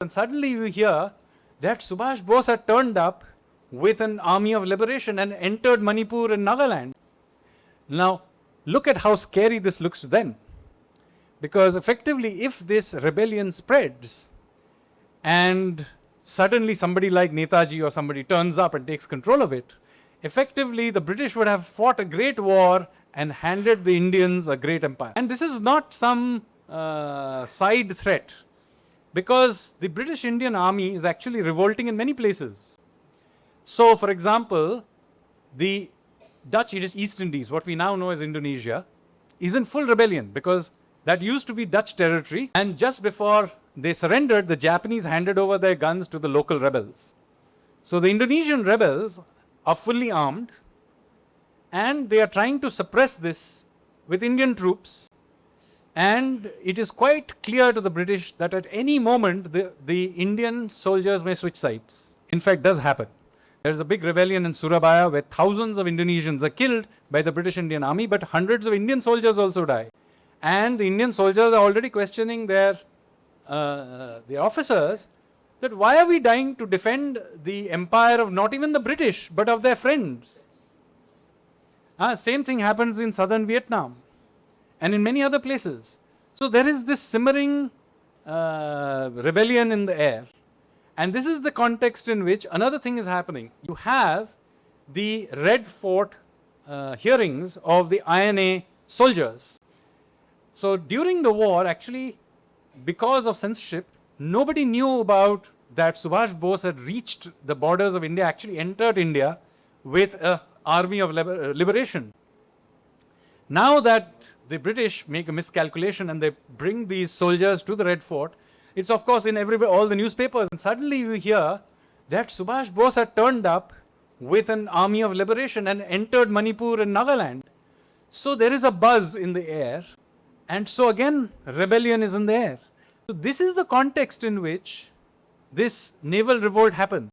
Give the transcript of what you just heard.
And suddenly you hear that Subhash Bose had turned up with an army of liberation and entered Manipur and Nagaland. Now, look at how scary this looks then. Because effectively, if this rebellion spreads and suddenly somebody like Netaji or somebody turns up and takes control of it, effectively the British would have fought a great war and handed the Indians a great empire. And this is not some side threat, because the British Indian army is actually revolting in many places. So, for example, the Dutch East Indies, what we now know as Indonesia, is in full rebellion because that used to be Dutch territory, and just before they surrendered, the Japanese handed over their guns to the local rebels. So the Indonesian rebels are fully armed and they are trying to suppress this with Indian troops. And it is quite clear to the British that at any moment the Indian soldiers may switch sides. In fact, does happen. There is a big rebellion in Surabaya where thousands of Indonesians are killed by the British Indian army, but hundreds of Indian soldiers also die. And the Indian soldiers are already questioning the officers that why are we dying to defend the empire of not even the British, but of their friends? Same thing happens in southern Vietnam and in many other places. So there is this simmering rebellion in the air. And this is the context in which another thing is happening. You have the Red Fort hearings of the INA soldiers. So during the war, actually, because of censorship, nobody knew about that Subhash Bose had reached the borders of India, actually entered India with an army of liberation. Now that the British make a miscalculation and they bring these soldiers to the Red Fort, it's of course in all the newspapers, and suddenly you hear that Subhash Bose had turned up with an army of liberation and entered Manipur and Nagaland. So there is a buzz in the air, and so again rebellion is in the air. So this is the context in which this naval revolt happened.